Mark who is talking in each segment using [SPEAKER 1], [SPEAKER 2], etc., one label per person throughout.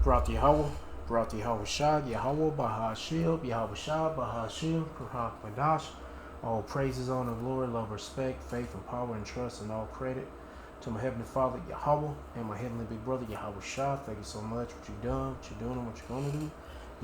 [SPEAKER 1] Brought Yahweh, brought Yahweh Shah, Yahweh Bahashil, Yahweh Shah, Bahashil, Kuhak Madash. All praises, honor, glory, love, respect, faith, and power, and trust, and all credit to my heavenly Father Yahweh and my heavenly big brother Yahweh Shah. Thank you so much for what you've done, what you're doing, and what you're going to do.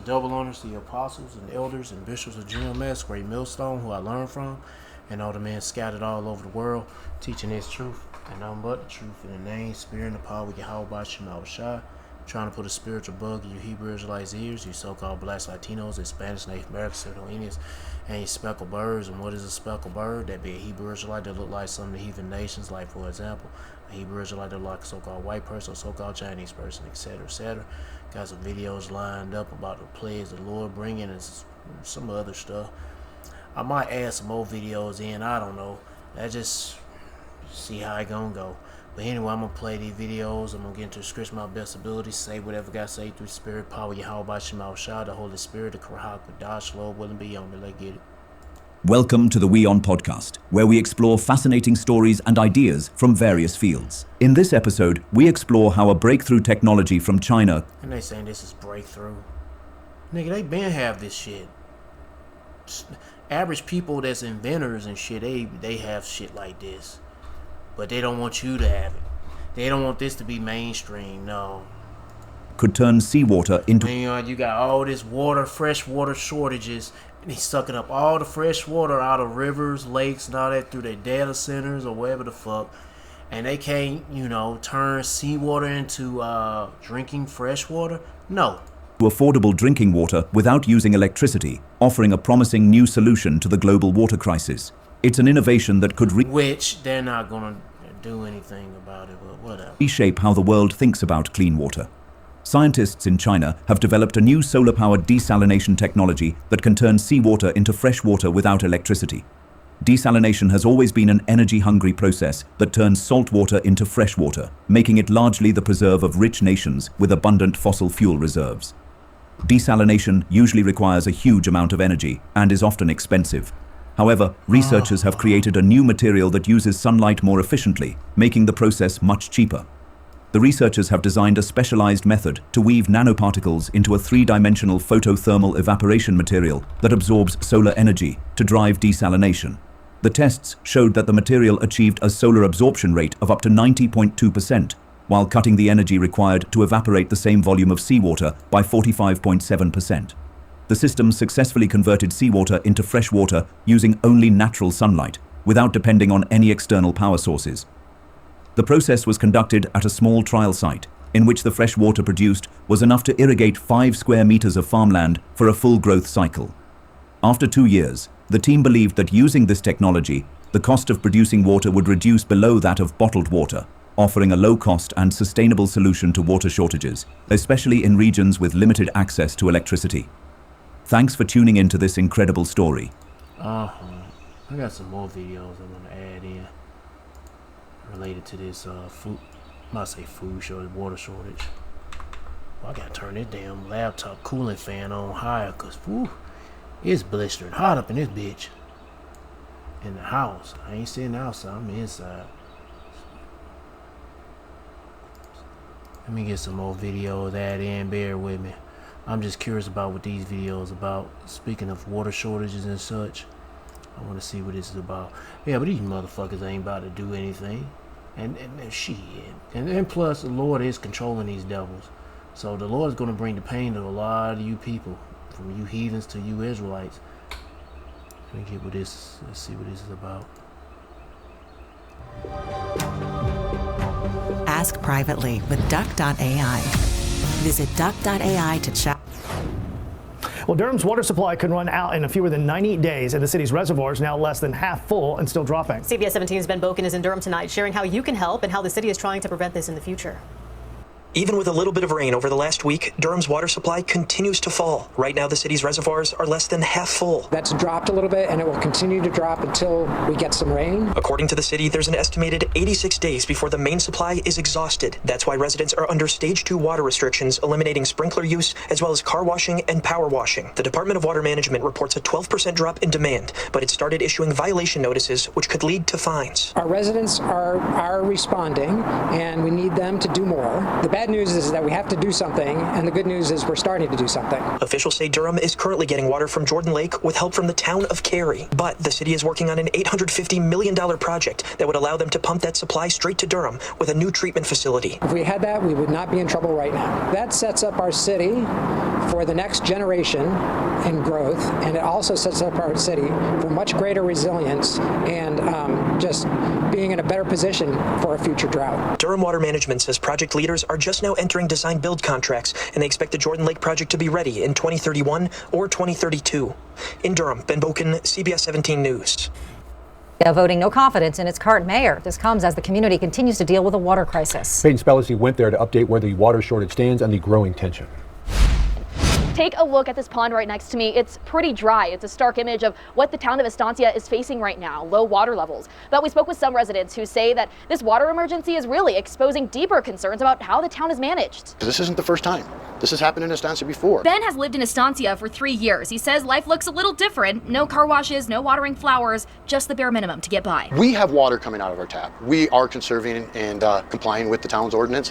[SPEAKER 1] Double honors to the apostles and elders and bishops of GMS, Great Millstone, who I learned from, and all the men scattered all over the world, teaching His truth and nothing but the truth in the name, spirit, and the power of Yahweh Bashim Shah. Trying to put a spiritual bug in you Hebrew Israelites' ears, you so-called blacks, Latinos, and Spanish, Native Americans, Central Indians, and you speckled birds. And what is a speckled bird? That be a Hebrew Israelite that look like some of the heathen nations, like, for example, a Hebrew Israelite that look like a so-called white person or so-called Chinese person, etc., etc. Got some videos lined up about the plagues the Lord bringing and some other stuff. I might add some more videos in, I don't know. I just see how it gonna go. But anyway, I'm going to play these videos. I'm going to get into the scripture my best ability, say whatever God say through the Spirit, power, Yahweh, Shema, Shah, the Holy Spirit, the Kurhak, Dash, Lord, willing, beyond me. Let's get it.
[SPEAKER 2] Welcome to the We On podcast, where we explore fascinating stories and ideas from various fields. In this episode, we explore how a breakthrough technology from China...
[SPEAKER 1] And they saying this is breakthrough. Nigga, they been have this shit. Average people that's inventors and shit, they have shit like this. But they don't want you to have it. They don't want this to be mainstream, no.
[SPEAKER 2] Could turn seawater into...
[SPEAKER 1] You got all this water, fresh water shortages, and he's sucking up all the fresh water out of rivers, lakes, and all that through their data centers or whatever the fuck. And they can't, turn seawater into drinking fresh water? No.
[SPEAKER 2] Affordable drinking water without using electricity, offering a promising new solution to the global water crisis. It's an innovation that could
[SPEAKER 1] which they're not going to do anything about it, but whatever.
[SPEAKER 2] Reshape how the world thinks about clean water. Scientists in China have developed a new solar-powered desalination technology that can turn seawater into fresh water without electricity. Desalination has always been an energy-hungry process that turns salt water into fresh water, making it largely the preserve of rich nations with abundant fossil fuel reserves. Desalination usually requires a huge amount of energy and is often expensive. However, researchers have created a new material that uses sunlight more efficiently, making the process much cheaper. The researchers have designed a specialized method to weave nanoparticles into a three-dimensional photothermal evaporation material that absorbs solar energy to drive desalination. The tests showed that the material achieved a solar absorption rate of up to 90.2%, while cutting the energy required to evaporate the same volume of seawater by 45.7%. The system successfully converted seawater into fresh water using only natural sunlight, without depending on any external power sources. The process was conducted at a small trial site, in which the fresh water produced was enough to irrigate 5 square meters of farmland for a full growth cycle. After 2 years, the team believed that using this technology, the cost of producing water would reduce below that of bottled water, offering a low-cost and sustainable solution to water shortages, especially in regions with limited access to electricity. Thanks for tuning into this incredible story.
[SPEAKER 1] I got some more videos I'm going to add in related to this food shortage, water shortage. Well, I got to turn this damn laptop cooling fan on higher because, it's blistering hot up in this bitch. In the house. I ain't sitting outside, I'm inside. Let me get some more videos add in, bear with me. I'm just curious about what these videos about. Speaking of water shortages and such, I want to see what this is about. Yeah, but these motherfuckers ain't about to do anything. And shit. And plus, the Lord is controlling these devils. So the Lord is going to bring the pain to a lot of you people, from you heathens to you Israelites. Let me get what this. Let's see what this is about.
[SPEAKER 3] Ask privately with Duck.ai. Visit Duck.ai to chat.
[SPEAKER 4] Well, Durham's water supply could run out in fewer than 90 days, and the city's reservoirs now less than half full and still dropping.
[SPEAKER 5] CBS 17's Ben Boken is in Durham tonight, sharing how you can help and how the city is trying to prevent this in the future.
[SPEAKER 6] Even with a little bit of rain over the last week, Durham's water supply continues to fall. Right now, the city's reservoirs are less than half full.
[SPEAKER 7] That's dropped a little bit, and it will continue to drop until we get some rain.
[SPEAKER 6] According to the city, there's an estimated 86 days before the main supply is exhausted. That's why residents are under Stage 2 water restrictions, eliminating sprinkler use, as well as car washing and power washing. The Department of Water Management reports a 12% drop in demand, but it started issuing violation notices, which could lead to fines.
[SPEAKER 7] Our residents are responding, and we need them to do more. The bad bad news is that we have to do something, and the good news is we're starting to do something.
[SPEAKER 6] Officials say Durham is currently getting water from Jordan Lake with help from the town of Cary. But the city is working on an $850 million project that would allow them to pump that supply straight to Durham with a new treatment facility.
[SPEAKER 7] If we had that, we would not be in trouble right now. That sets up our city for the next generation and growth, and it also sets up our city for much greater resilience and just being in a better position for a future drought.
[SPEAKER 6] Durham Water Management says project leaders are just now entering design-build contracts, and they expect the Jordan Lake project to be ready in 2031 or 2032. In Durham, Ben Boken, CBS 17 News.
[SPEAKER 8] Voting no confidence in its current mayor. This comes as the community continues to deal with a water crisis.
[SPEAKER 9] Peyton Spellacy went there to update where the water shortage stands and the growing tension.
[SPEAKER 10] Take a look at this pond right next to me. It's pretty dry. It's a stark image of what the town of Estancia is facing right now, low water levels. But we spoke with some residents who say that this water emergency is really exposing deeper concerns about how the town is managed.
[SPEAKER 11] This isn't the first time. This has happened in Estancia before.
[SPEAKER 10] Ben has lived in Estancia for 3 years. He says life looks a little different. No car washes, no watering flowers, just the bare minimum to get by.
[SPEAKER 11] We have water coming out of our tap. We are conserving and complying with the town's ordinance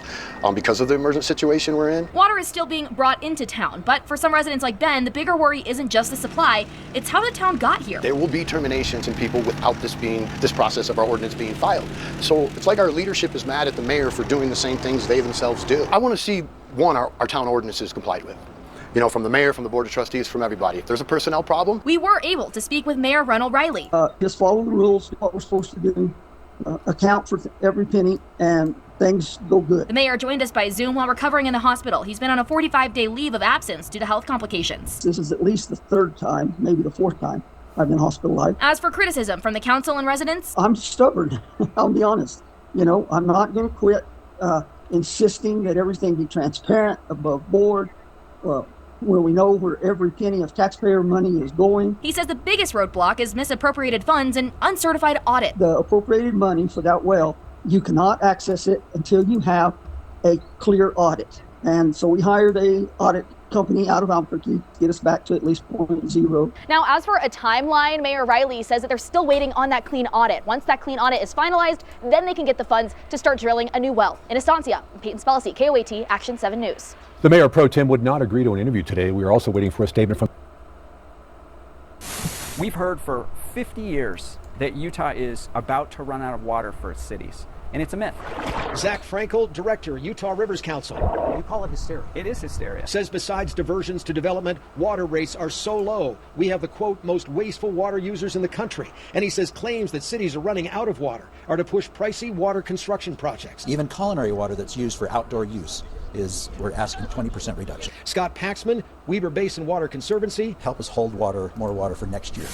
[SPEAKER 11] because of the emergent situation we're in.
[SPEAKER 10] Water is still being brought into town, but for some residents like Ben, the bigger worry isn't just the supply, it's how the town got here.
[SPEAKER 11] There will be terminations in people without this process of our ordinance being filed. So it's like our leadership is mad at the mayor for doing the same things they themselves do. I want to see, one, our town ordinances complied with. You know, from the mayor, from the board of trustees, from everybody. If there's a personnel problem.
[SPEAKER 10] We were able to speak with Mayor Ronald Riley.
[SPEAKER 12] Just follow the rules, what we're supposed to do, account for every penny, and things go good.
[SPEAKER 10] The mayor joined us by Zoom while recovering in the hospital. He's been on a 45-day leave of absence due to health complications.
[SPEAKER 12] This is at least the third time, maybe the fourth time I've been hospitalized.
[SPEAKER 10] As for criticism from the council and residents,
[SPEAKER 12] I'm stubborn, I'll be honest. You know, I'm not going to quit insisting that everything be transparent, above board, where we know where every penny of taxpayer money is going.
[SPEAKER 10] He says the biggest roadblock is misappropriated funds and uncertified audit.
[SPEAKER 12] The appropriated money for that well, you cannot access it until you have a clear audit. And so we hired a audit company out of Albuquerque to get us back to at least 0.0.
[SPEAKER 10] Now, as for a timeline, Mayor Riley says that they're still waiting on that clean audit. Once that clean audit is finalized, then they can get the funds to start drilling a new well. In Estancia, Peyton Spellacy, KOAT, Action 7 News.
[SPEAKER 9] The mayor pro tem would not agree to an interview today. We are also waiting for a statement from.
[SPEAKER 13] We've heard for 50 years that Utah is about to run out of water for its cities. And it's a myth.
[SPEAKER 14] Zach Frankel, director, Utah Rivers Council. You call it hysteria.
[SPEAKER 13] It is hysteria.
[SPEAKER 14] Says besides diversions to development, water rates are so low. We have the, quote, most wasteful water users in the country. And he says claims that cities are running out of water are to push pricey water construction projects.
[SPEAKER 15] Even culinary water that's used for outdoor use we're asking 20% reduction.
[SPEAKER 14] Scott Paxman, Weber Basin Water Conservancy.
[SPEAKER 15] Help us hold more water for next year.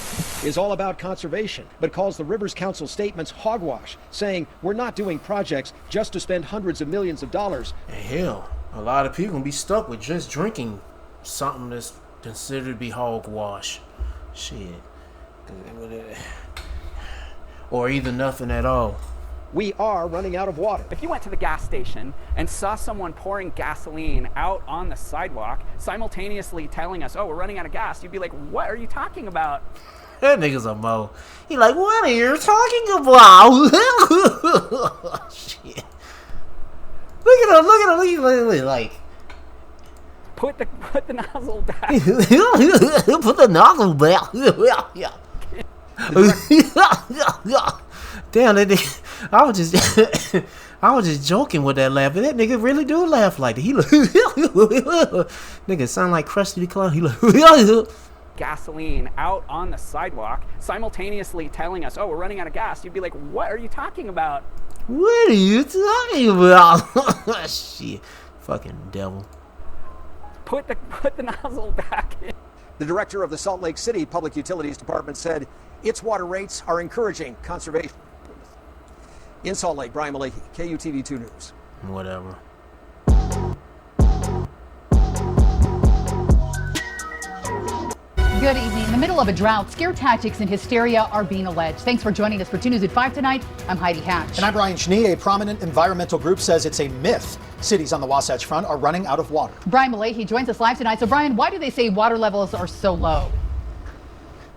[SPEAKER 14] Is all about conservation, but calls the Rivers Council statements hogwash, saying we're not doing projects just to spend hundreds of millions of dollars.
[SPEAKER 1] Hell, a lot of people can be stuck with just drinking something that's considered to be hogwash. Shit. Or either nothing at all.
[SPEAKER 14] We are running out of water.
[SPEAKER 13] If you went to the gas station and saw someone pouring gasoline out on the sidewalk, simultaneously telling us, oh, we're running out of gas, you'd be like, what are you talking about?
[SPEAKER 1] That nigga's a mo. He like, what are you talking about? Shit. Look at him, like.
[SPEAKER 13] Put the nozzle back.
[SPEAKER 1] Put the nozzle back. Damn, that nigga, I was just joking with that laugh, but that nigga really do laugh like that. He nigga sound like Krusty the Clown. He
[SPEAKER 13] gasoline out on the sidewalk, simultaneously telling us, oh, we're running out of gas. You'd be like, what are you talking about?
[SPEAKER 1] What are you talking about? Shit, fucking devil.
[SPEAKER 13] Put the nozzle back in.
[SPEAKER 14] The director of the Salt Lake City Public Utilities Department said its water rates are encouraging conservation. In Salt Lake, Brian Malahi, KUTV2 News.
[SPEAKER 1] Whatever.
[SPEAKER 16] Good evening. In the middle of a drought, scare tactics and hysteria are being alleged. Thanks for joining us for 2 News at 5 tonight. I'm Heidi Hatch.
[SPEAKER 17] And I'm Brian Schnee. A prominent environmental group says it's a myth. Cities on the Wasatch Front are running out of water.
[SPEAKER 16] Brian Malahi joins us live tonight. So, Brian, why do they say water levels are so low?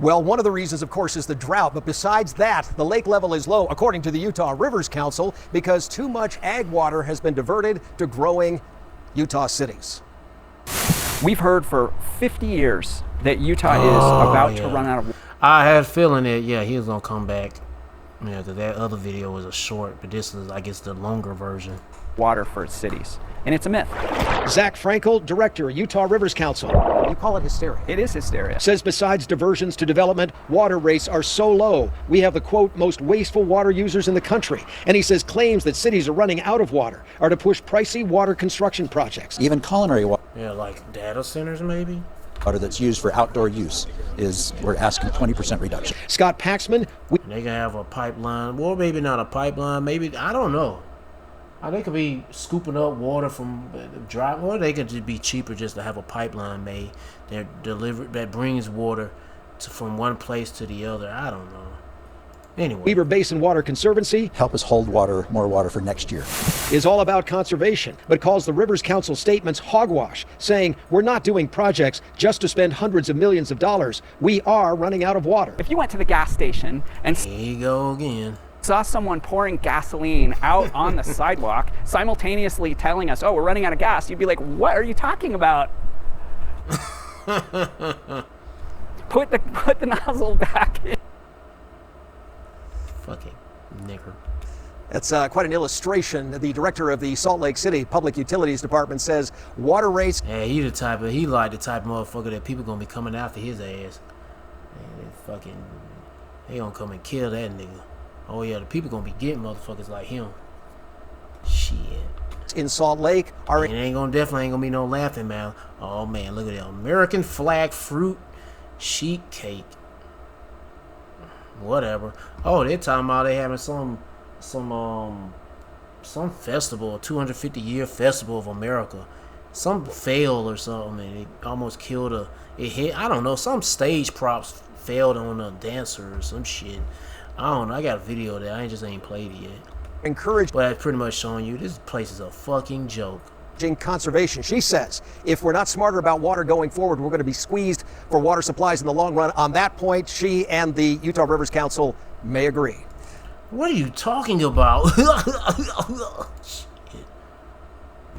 [SPEAKER 14] Well, one of the reasons, of course, is the drought. But besides that, the lake level is low, according to the Utah Rivers Council, because too much ag water has been diverted to growing Utah cities.
[SPEAKER 13] We've heard for 50 years that Utah is about to run out of water.
[SPEAKER 1] I had a feeling that, yeah, he was going to come back. Yeah, because that other video was a short, but this is, I guess, the longer version.
[SPEAKER 13] Water for its cities. And it's a myth.
[SPEAKER 14] Zach Frankel, director, Utah Rivers Council. You call it hysteria.
[SPEAKER 13] It is hysteria.
[SPEAKER 14] Says besides diversions to development, water rates are so low. We have the, quote, most wasteful water users in the country. And he says claims that cities are running out of water are to push pricey water construction projects.
[SPEAKER 15] Even culinary water.
[SPEAKER 1] Yeah, like data centers, maybe?
[SPEAKER 15] Water that's used for outdoor use we're asking 20% reduction.
[SPEAKER 14] Scott Paxman.
[SPEAKER 1] They can have a pipeline, or maybe not a pipeline, maybe, I don't know. They could be scooping up water from dry, or they could just be cheaper just to have a pipeline made that brings water from one place to the other. I don't know. Anyway,
[SPEAKER 14] Weber Basin Water Conservancy
[SPEAKER 15] help us hold more water for next year.
[SPEAKER 14] Is all about conservation, but calls the Rivers Council statements hogwash, saying we're not doing projects just to spend hundreds of millions of dollars. We are running out of water.
[SPEAKER 13] If you went to the gas station and
[SPEAKER 1] here you go again.
[SPEAKER 13] Saw someone pouring gasoline out on the sidewalk, simultaneously telling us, oh, we're running out of gas, you'd be like, what are you talking about? Put the nozzle back in.
[SPEAKER 1] Fucking nigger.
[SPEAKER 14] That's quite an illustration. The director of the Salt Lake City Public Utilities Department says water rates.
[SPEAKER 1] Yeah, he like the type of motherfucker that people gonna be coming after his ass. Man, they gonna come and kill that nigga. Oh yeah, the people gonna be getting motherfuckers like him. Shit.
[SPEAKER 14] In Salt Lake are
[SPEAKER 1] definitely ain't gonna be no laughing mouth. Oh man, look at that American flag fruit sheet cake. Whatever. Oh, they're talking about they having some festival, a 250-year festival of America. Some failed or something, and it almost killed it hit. I don't know. Some stage props failed on a dancer or some shit. I don't know. I got a video there. I ain't played it yet.
[SPEAKER 14] Encourage.
[SPEAKER 1] But it's pretty much showing you this place is a fucking joke.
[SPEAKER 14] Conservation. She says if we're not smarter about water going forward, we're going to be squeezed for water supplies in the long run. On that point, she and the Utah Rivers Council may agree.
[SPEAKER 1] What are you talking about?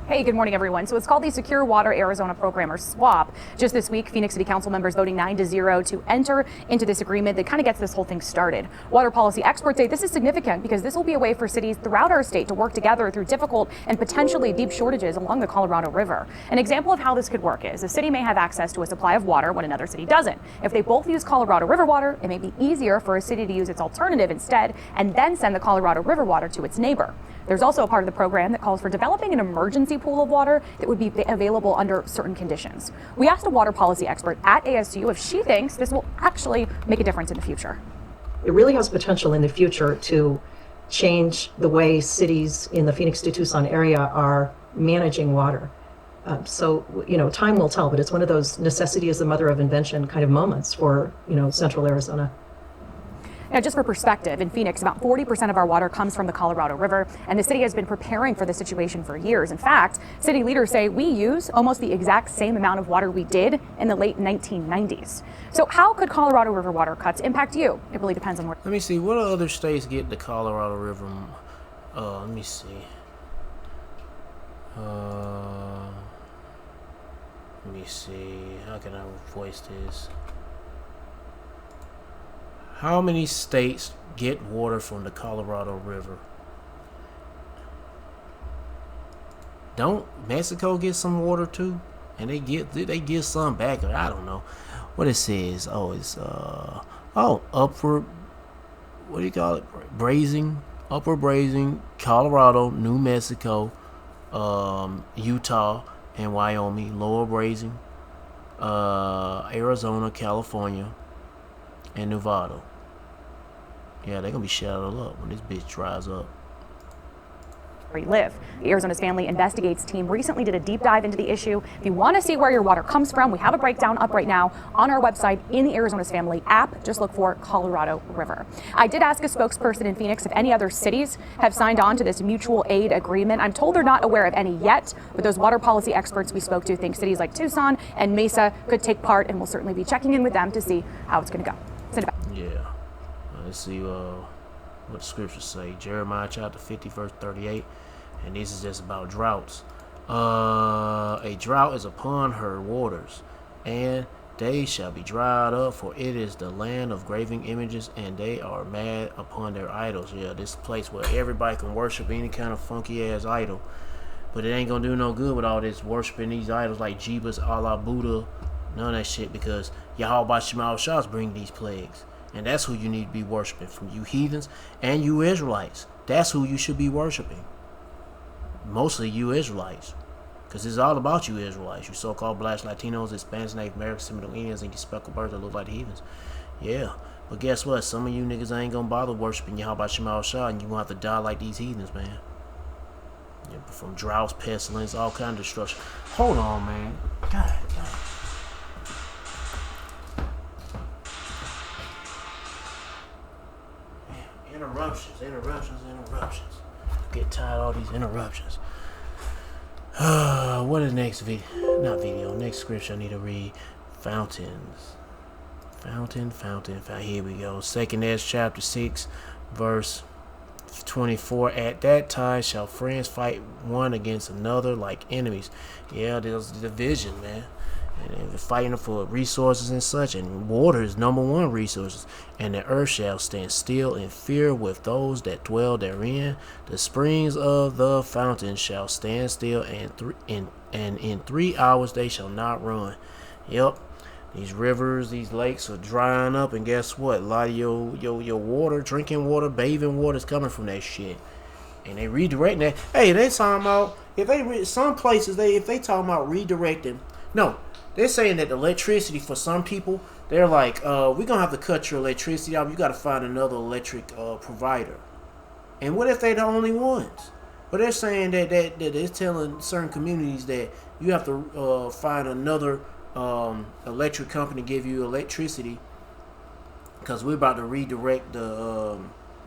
[SPEAKER 18] Hey, good morning, everyone. So it's called the Secure Water Arizona Program, or SWAP. Just this week, Phoenix City Council members voting 9-0 to enter into this agreement that kind of gets this whole thing started. Water policy experts say this is significant because this will be a way for cities throughout our state to work together through difficult and potentially deep shortages along the Colorado River. An example of how this could work is a city may have access to a supply of water when another city doesn't. If they both use Colorado River water, it may be easier for a city to use its alternative instead and then send the Colorado River water to its neighbor. There's also a part of the program that calls for developing an emergency pool of water that would be available under certain conditions. We asked a water policy expert at ASU if she thinks this will actually make a difference in the future.
[SPEAKER 19] It really has potential in the future to change the way cities in the Phoenix to Tucson area are managing water. So, time will tell, but it's one of those necessity is the mother of invention kind of moments for, central Arizona.
[SPEAKER 18] Now, just for perspective, in Phoenix, about 40% of our water comes from the Colorado River, and the city has been preparing for this situation for years. In fact, city leaders say we use almost the exact same amount of water we did in the late 1990s. So how could Colorado River water cuts impact you? It really depends on where.
[SPEAKER 1] Let me see. What other states get the Colorado River? Let me see. Let me see. How can I voice this? How many states get water from the Colorado River? Don't Mexico get some water too? And they get some back, or I don't know what it says. Oh, it's upper, what do you call it? Upper Brazing, Colorado, New Mexico, Utah, and Wyoming. Lower Brazing, Arizona, California, and Nevada. Yeah, they're gonna be shadowed up when this bitch dries up.
[SPEAKER 18] Where you live. The Arizona's Family Investigates team recently did a deep dive into the issue. If you want to see where your water comes from, we have a breakdown up right now on our website in the Arizona's Family app. Just look for Colorado River. I did ask a spokesperson in Phoenix if any other cities have signed on to this mutual aid agreement. I'm told they're not aware of any yet, but those water policy experts we spoke to think cities like Tucson and Mesa could take part, and we'll certainly be checking in with them to see how it's going to go.
[SPEAKER 1] Yeah. Let's see what the scriptures say. Jeremiah chapter 50, verse 38. And this is just about droughts. A drought is upon her waters, and they shall be dried up, for it is the land of graven images, and they are mad upon their idols. Yeah, this place where everybody can worship any kind of funky ass idol. But it ain't gonna do no good with all this worshiping these idols like Jeebus, Allah, Buddha, none of that shit, because Yahweh Shema Shahs bring these plagues. And that's who you need to be worshiping, from you heathens and you Israelites. That's who you should be worshiping. Mostly you Israelites. Because it's all about you Israelites. You so-called blacks, Latinos, Hispanics, Native Americans, Seminole Indians, and you speckled birds that look like heathens. Yeah. But guess what? Some of you niggas ain't gonna bother worshiping Yahweh Shema Shah, and you gonna have to die like these heathens, man. Yeah, from droughts, pestilence, all kind of destruction. Hold on, man. God. Man, interruptions. Get tired of all these interruptions. What is next next scripture I need to read? Fountains. Fountain. Here we go. 2 Ezra chapter 6, verse 24. At that time shall friends fight one against another like enemies. Yeah, there's division, man. And they're fighting for resources and such, and water is number one resources. And the earth shall stand still in fear with those that dwell therein. The springs of the fountain shall stand still, and in 3 hours they shall not run. Yep, these rivers, these lakes are drying up, and guess what? A lot of your water, drinking water, bathing water is coming from that shit. And they redirecting that. Hey, they talking about some places if they talking about redirecting. No. They're saying that the electricity for some people, they're like, we're going to have to cut your electricity out. You got to find another electric provider. And what if they're the only ones? But they're saying that they're telling certain communities that you have to find another electric company to give you electricity, because we're about to redirect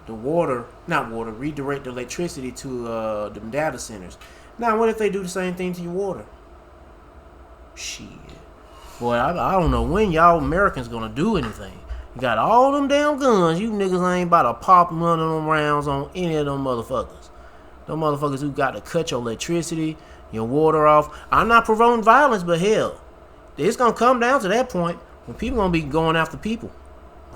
[SPEAKER 1] redirect the electricity to the data centers. Now, what if they do the same thing to your water? Shit. Boy, I don't know when y'all Americans gonna do anything. You got all them damn guns. You niggas ain't about to pop none of them rounds on any of them motherfuckers. Them motherfuckers who got to cut your electricity, your water off. I'm not provoking violence, but hell, it's gonna come down to that point when people gonna be going after people.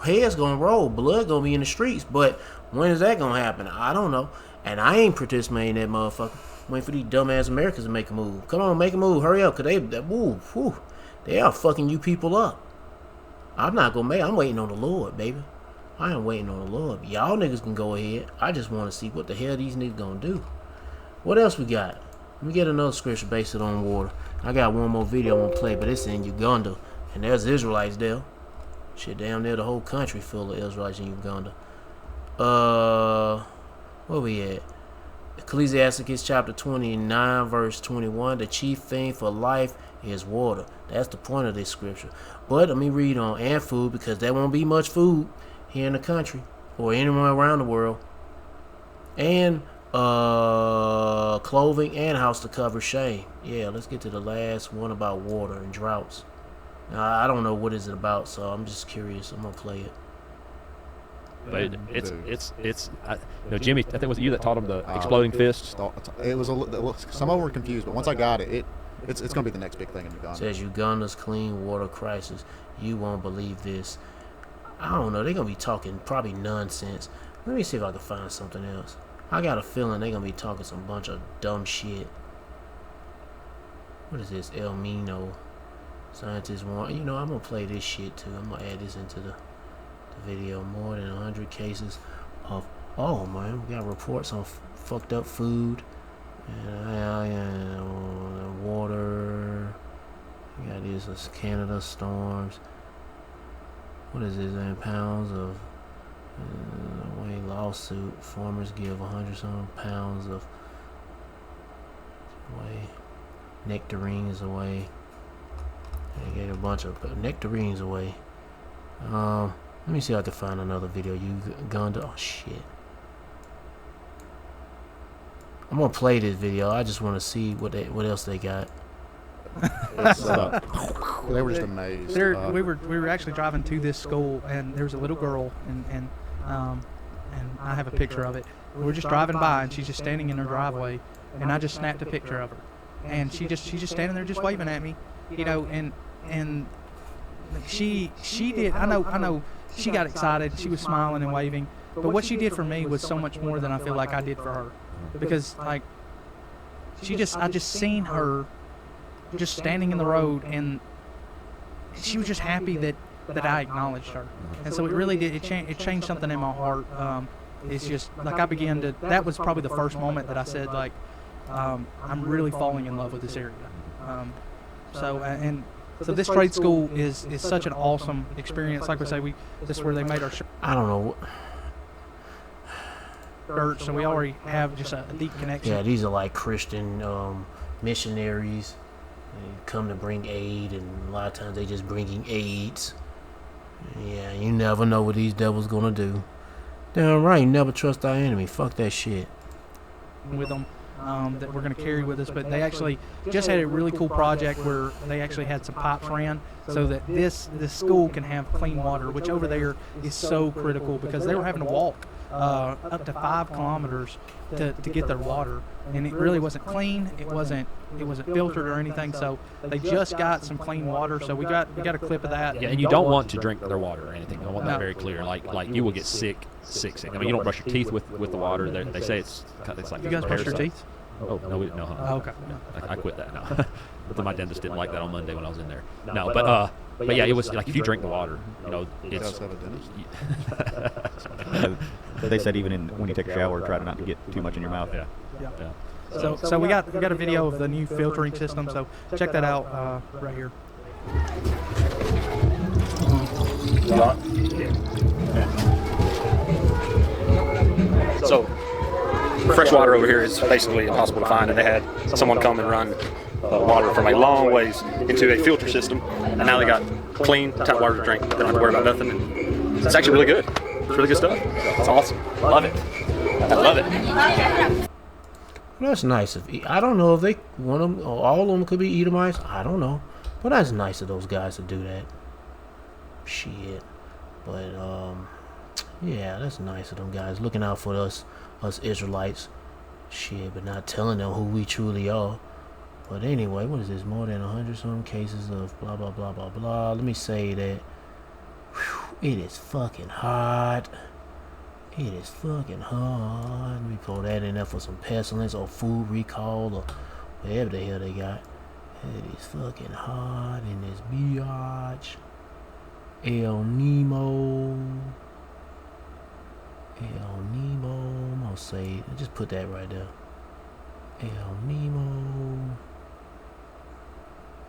[SPEAKER 1] Heads gonna roll, blood gonna be in the streets. But when is that gonna happen? I don't know. And I ain't participating in that motherfucker. Waiting for these dumbass Americans to make a move. Come on, make a move. Hurry up, because they are fucking you people up. I'm waiting on the Lord, baby. I am waiting on the Lord. Y'all niggas can go ahead. I just want to see what the hell these niggas gonna do. What else we got? Let me get another scripture based it on water. I got one more video I want to play, but it's in Uganda. And there's Israelites there. Shit, damn near the whole country full of Israelites in Uganda. Where we at? Ecclesiasticus chapter 29, verse 21. The chief thing for life is water. That's the point of this scripture. But let me read on. And food, because there won't be much food here in the country or anywhere around the world. And clothing and house to cover shame. Yeah, let's get to the last one about water and droughts. Now, I don't know what is it about, so I'm just curious. I'm gonna play it.
[SPEAKER 20] But Jimmy, I think it was you that taught him the exploding fists.
[SPEAKER 21] It was some of them were confused, but once I got it, it's going to be the next big thing in Uganda.
[SPEAKER 1] It says Uganda's clean water crisis. You won't believe this. I don't know. They're going to be talking probably nonsense. Let me see if I can find something else. I got a feeling they're going to be talking some bunch of dumb shit. What is this? El Nino. Scientists want... I'm going to play this shit too. I'm going to add this into the video. More than 100 cases of... Oh, man. We got reports on fucked up food. And water. We got these Canada storms. What is this? In pounds of lawsuit. Farmers give 100-some pounds of away. Nectarines away. They gave a bunch of nectarines away. Let me see if I can find another video. Uganda. Oh shit. I'm gonna play this video. I just want to see what else they got.
[SPEAKER 21] They were just amazed.
[SPEAKER 2] We were actually driving to this school, and there was a little girl, and I have a picture of it. We were just driving by, and she's just standing in her driveway, and I just snapped a picture of her, and she's just standing there just waving at me, you know, and she did. I know she got excited. She was smiling and waving, but what she did for me was so much more than I feel like I did for her, because like I just seen her just standing in the road, and she was just happy that I acknowledged her, and so it really did. It changed something in my heart. It's just like I began to. That was probably the first moment that I said like, I'm really falling in love with this area. So this trade school is such an awesome experience. Like we say, this is where they made our
[SPEAKER 1] I don't know.
[SPEAKER 2] Church, so we already have just a deep connection.
[SPEAKER 1] Yeah, these are like Christian missionaries. They come to bring aid, and a lot of times they just bringing AIDS. Yeah, you never know what these devils gonna do. Damn right, never trust our enemy. Fuck that shit.
[SPEAKER 2] With them that we're going to carry with us, but they actually just had a really cool project where they actually had some pipes ran so that this school can have clean water, which over there is so critical because they were having to walk up to 5 kilometers to get their water, and it really wasn't clean. It wasn't filtered or anything. So they just got some clean water. So we got a clip of that.
[SPEAKER 20] Yeah, and you don't want to drink their water or anything. I want that very clear. Like you will get sick. I mean, you don't brush your teeth with the water. They say it's like.
[SPEAKER 2] You guys brush your teeth?
[SPEAKER 20] Oh no, we no.
[SPEAKER 2] Oh, okay.
[SPEAKER 20] I quit that now. But my dentist didn't like that on Monday when I was in there. No, but yeah, it was like if you drink the water, you know, it's.
[SPEAKER 21] Have a dentist?
[SPEAKER 22] They said even when you take a shower, try not to get too much in your mouth.
[SPEAKER 2] Yeah. So we got a video of the new filtering system. So check that out right here.
[SPEAKER 23] So fresh water over here is basically impossible to find, and they had someone come and run water from a long ways into a filter system, and now they got clean tap water to drink. They don't have to worry about nothing, and it's actually really good. It's really good stuff. It's awesome. Love it. I love it.
[SPEAKER 1] That's nice of. I don't know if one of them, or all of them could be Edomites. I don't know, but that's nice of those guys to do that. Shit, but yeah, that's nice of them guys looking out for us Israelites. Shit, but not telling them who we truly are. But anyway, what is this? More than 100 some cases of blah blah blah blah blah. Let me say that. Whew, it is fucking hot. It is fucking hot. Let me throw that in there for some pestilence or food recall or whatever the hell they got. It is fucking hot in this biatch. El Nemo. I'm gonna say, just put that right there. El Nemo.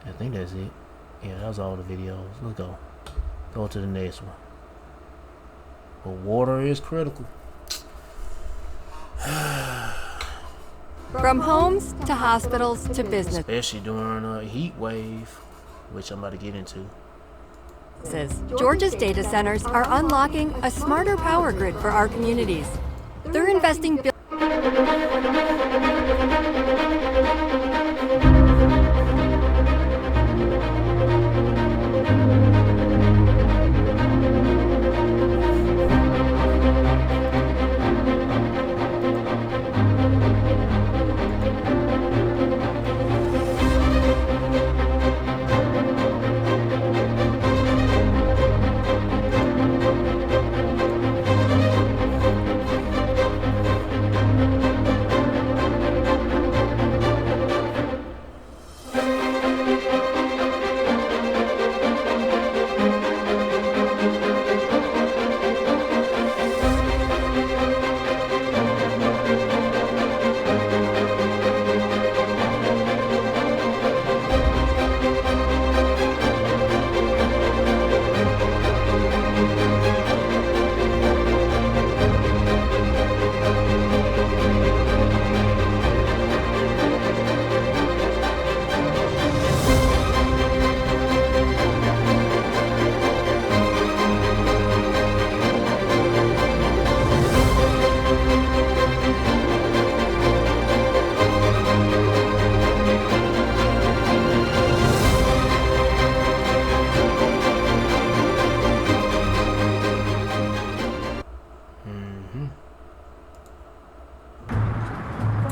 [SPEAKER 1] I think that's it. Yeah, that's all the videos. Let's go. Go to the next one. But water is critical.
[SPEAKER 24] From homes to hospitals to business.
[SPEAKER 1] Especially during a heat wave, which I'm about to get into.
[SPEAKER 24] Georgia's data centers are unlocking a smarter power grid for our communities. They're investing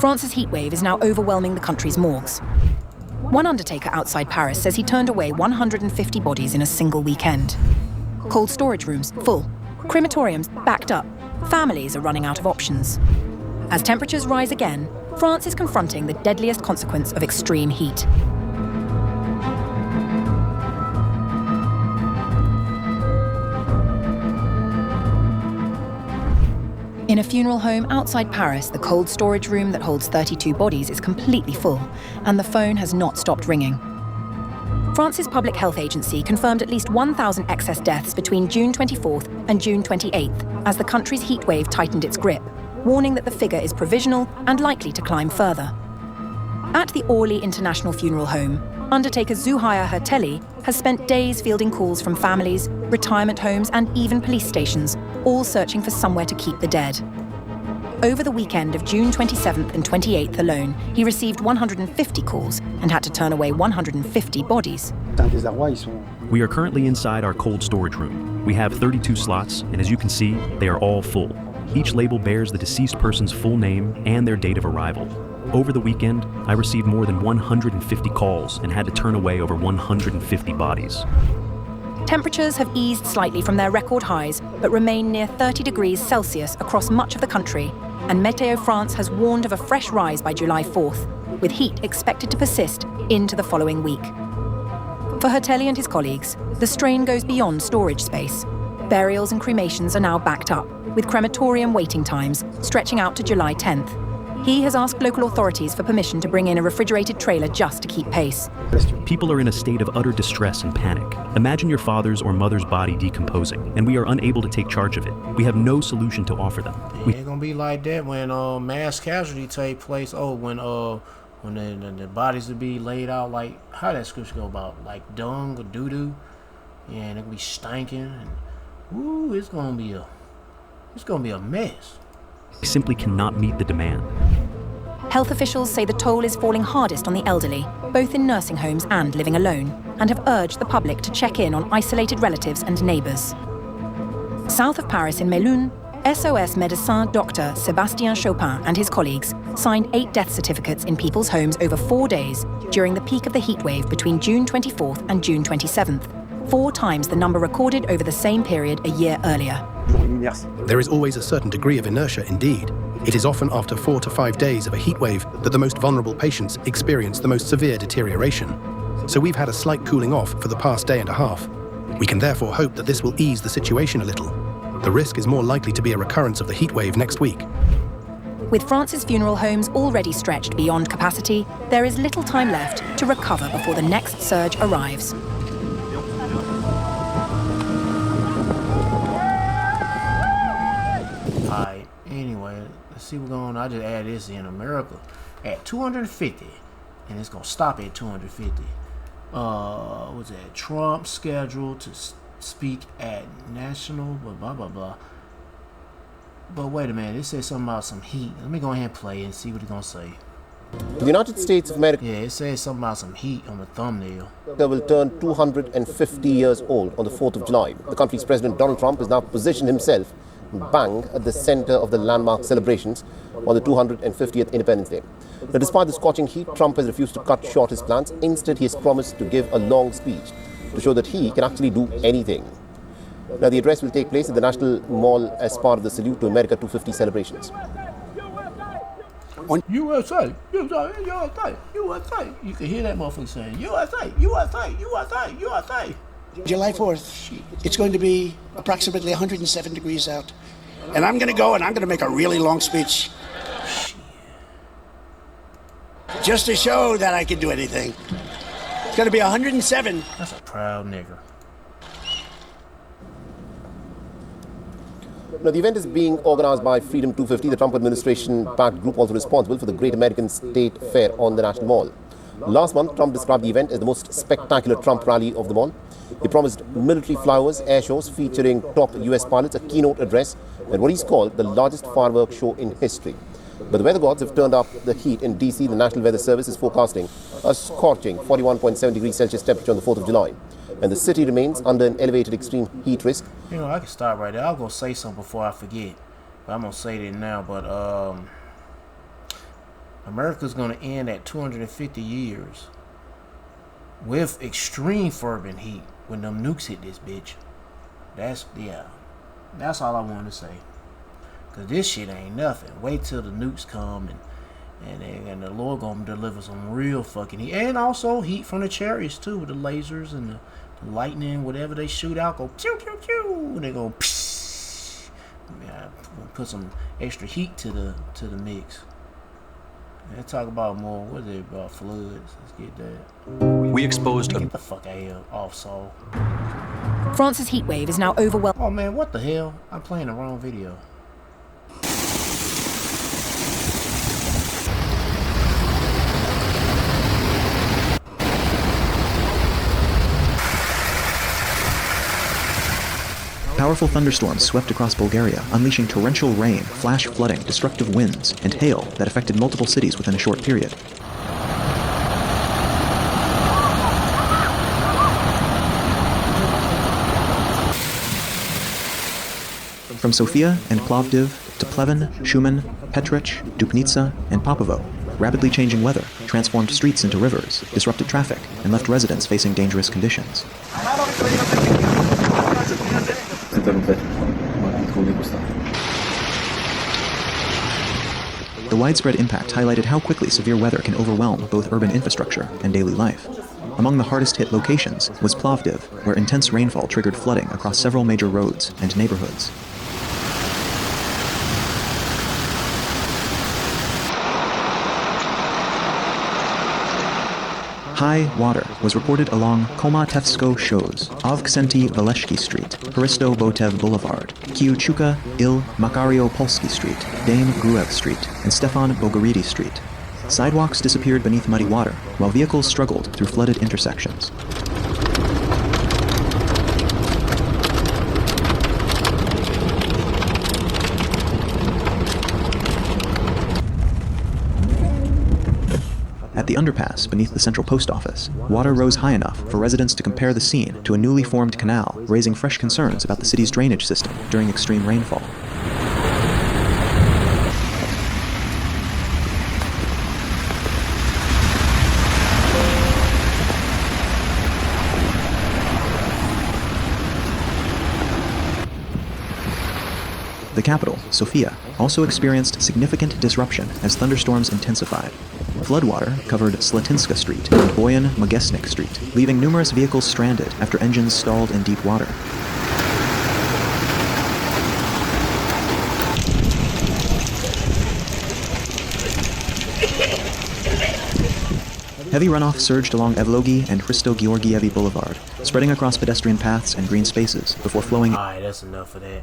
[SPEAKER 3] France's heatwave is now overwhelming the country's morgues. One undertaker outside Paris says he turned away 150 bodies in a single weekend. Cold storage rooms full. Crematoriums backed up. Families are running out of options. As temperatures rise again, France is confronting the deadliest consequence of extreme heat. In a funeral home outside Paris, the cold storage room that holds 32 bodies is completely full, and the phone has not stopped ringing. France's public health agency confirmed at least 1,000 excess deaths between June 24th and June 28th as the country's heatwave tightened its grip, warning that the figure is provisional and likely to climb further. At the Orly International Funeral Home, undertaker Zuhair Hertelli has spent days fielding calls from families, retirement homes, and even police stations, all searching for somewhere to keep the dead. Over the weekend of June 27th and 28th alone, he received 150 calls and had to turn away 150 bodies.
[SPEAKER 4] We are currently inside our cold storage room. We have 32 slots, and as you can see, they are all full. Each label bears the deceased person's full name and their date of arrival. Over the weekend, I received more than 150 calls and had to turn away over 150 bodies.
[SPEAKER 3] Temperatures have eased slightly from their record highs, but remain near 30 degrees Celsius across much of the country, and Météo France has warned of a fresh rise by July 4th, with heat expected to persist into the following week. For Hertelli and his colleagues, the strain goes beyond storage space. Burials and cremations are now backed up, with crematorium waiting times stretching out to July 10th. He has asked local authorities for permission to bring in a refrigerated trailer just to keep pace.
[SPEAKER 4] People are in a state of utter distress and panic. Imagine your father's or mother's body decomposing, and we are unable to take charge of it. We have no solution to offer them.
[SPEAKER 1] It ain't gonna be like that when mass casualty take place. When the bodies will be laid out like how that scripture go about like dung or doo doo, and it'll be stinking, and ooh, it's gonna be a mess.
[SPEAKER 4] We simply cannot meet the demand.
[SPEAKER 3] Health officials say the toll is falling hardest on the elderly, both in nursing homes and living alone, and have urged the public to check in on isolated relatives and neighbours. South of Paris in Melun, SOS Médecins Dr. Sébastien Chopin and his colleagues signed 8 death certificates in people's homes over 4 days during the peak of the heatwave between June 24th and June 27th, 4 times the number recorded over the same period a year earlier.
[SPEAKER 5] There is always a certain degree of inertia indeed. It is often after 4 to 5 days of a heat wave that the most vulnerable patients experience the most severe deterioration. So we've had a slight cooling off for the past day and a half. We can therefore hope that this will ease the situation a little. The risk is more likely to be a recurrence of the heat wave next week.
[SPEAKER 3] With France's funeral homes already stretched beyond capacity, there is little time left to recover before the next surge arrives.
[SPEAKER 1] Anyway, let's see what's going on. I just add this in America at 250, and it's gonna stop at 250. What's that? Trump scheduled to speak at national blah blah blah. But wait a minute, it says something about some heat. Let me go ahead and play and see what he's gonna say.
[SPEAKER 7] The United States of America.
[SPEAKER 1] Yeah, it says something about some heat on the thumbnail.
[SPEAKER 7] Will turn 250 years old on the 4th of July. The country's President Donald Trump has now positioned himself bang at the center of the landmark celebrations on the 250th Independence Day. Now, despite the scorching heat, Trump has refused to cut short his plans. Instead, he has promised to give a long speech to show that he can actually do anything. Now, the address will take place at the National Mall as part of the Salute to America 250 celebrations.
[SPEAKER 1] On USA, USA, USA, USA. You can hear that motherfucker saying USA, USA, USA, USA.
[SPEAKER 25] July 4th, it's going to be approximately 107 degrees out. And I'm going to go and I'm going to make a really long speech. Just to show that I can do anything. It's going to be 107.
[SPEAKER 1] That's a proud nigger.
[SPEAKER 7] Now, the event is being organized by Freedom 250, the Trump administration-backed group also responsible for the Great American State Fair on the National Mall. Last month, Trump described the event as the most spectacular Trump rally of them all. He promised military flowers, air shows featuring top US pilots, a keynote address, and what he's called the largest fireworks show in history. But the weather gods have turned up the heat in DC. The National Weather Service is forecasting a scorching 41.7 degrees Celsius temperature on the 4th of July. And the city remains under an elevated extreme heat risk.
[SPEAKER 1] You know, I can stop right there. I was going to say something before I forget. But I'm going to say it now. But America's going to end at 250 years with extreme fervent heat when them nukes hit this bitch. That's all I wanted to say. Because this shit ain't nothing. Wait till the nukes come and the Lord gonna deliver some real fucking heat. And also heat from the chariots too, with the lasers and the lightning, whatever they shoot out, go pew pew pew, and they go psh. Yeah, put some extra heat to the mix. Let's talk about more. What is it about floods? Let's get that.
[SPEAKER 6] We exposed
[SPEAKER 1] Get the fuck out of here, off Saul.
[SPEAKER 3] France's heat wave is now overwhelming.
[SPEAKER 1] Oh man, what the hell? I'm playing the wrong video.
[SPEAKER 8] Powerful thunderstorms swept across Bulgaria, unleashing torrential rain, flash flooding, destructive winds, and hail that affected multiple cities within a short period. From Sofia and Plovdiv to Pleven, Shumen, Petrich, Dupnitsa, and Popovo, rapidly changing weather transformed streets into rivers, disrupted traffic, and left residents facing dangerous conditions. The widespread impact highlighted how quickly severe weather can overwhelm both urban infrastructure and daily life. Among the hardest hit locations was Plovdiv, where intense rainfall triggered flooding across several major roads and neighborhoods. High water was reported along Komatevsko Shoz, Avksenti Valeshki Street, Hristo Botev Boulevard, Kiuchuka Il Makario Polsky Street, Dame Gruev Street, and Stefan Bogaridi Street. Sidewalks disappeared beneath muddy water, while vehicles struggled through flooded intersections. At the underpass beneath the central post office, water rose high enough for residents to compare the scene to a newly formed canal, raising fresh concerns about the city's drainage system during extreme rainfall. The capital, Sofia, also experienced significant disruption as thunderstorms intensified. Floodwater covered Slatinska Street and Boyan Magesnik Street, leaving numerous vehicles stranded after engines stalled in deep water. Heavy runoff surged along Evlogi and Hristo Georgievi Boulevard, spreading across pedestrian paths and green spaces before flowing.
[SPEAKER 1] Alright, that's enough of that.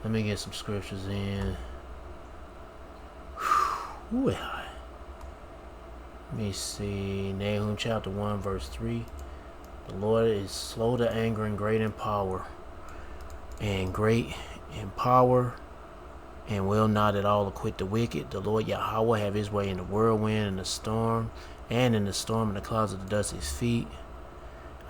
[SPEAKER 1] Let me get some scriptures in. Let me see. Nahum chapter 1 verse 3. The Lord is slow to anger and great in power. And great in power. And will not at all acquit the wicked. The Lord Yahweh have his way in the whirlwind and the storm. And in the storm in the clouds of the dust his feet.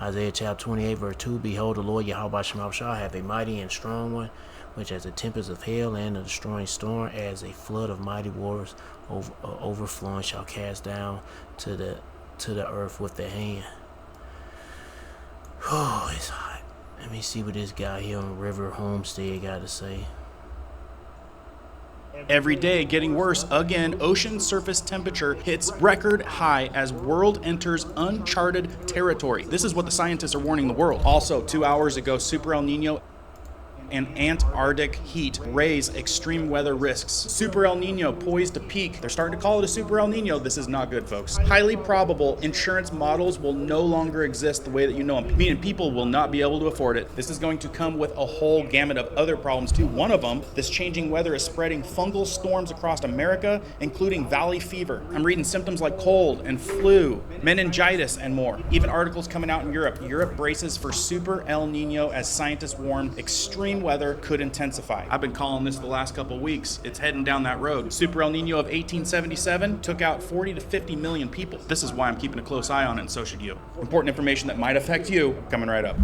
[SPEAKER 1] Isaiah chapter 28 verse 2. Behold, the Lord Yahweh Shema shall have a mighty and strong one, which as a tempest of hail and a destroying storm, as a flood of mighty waters overflowing, shall cast down to the earth with the hand. Oh, it's hot. Let me see what this guy here on River Homestead got to say.
[SPEAKER 10] Every day getting worse again. Ocean surface temperature hits record high as world enters uncharted territory. This is what the scientists are warning the world. Also, 2 hours ago, Super El Nino and Antarctic heat raise extreme weather risks. Super El Nino poised to peak. They're starting to call it a Super El Nino. This is not good, folks. Highly probable insurance models will no longer exist the way that you know them, meaning people will not be able to afford it. This is going to come with a whole gamut of other problems too. One of them, this changing weather is spreading fungal storms across America, including valley fever. I'm reading symptoms like cold and flu, meningitis, and more. Even articles coming out in Europe. Europe braces for Super El Nino as scientists warn extreme weather could intensify. I've been calling this the last couple of weeks. It's heading down that road. Super El Nino of 1877 took out 40 to 50 million people. This is why I'm keeping a close eye on it, and so should you. Important information that might affect you coming right up.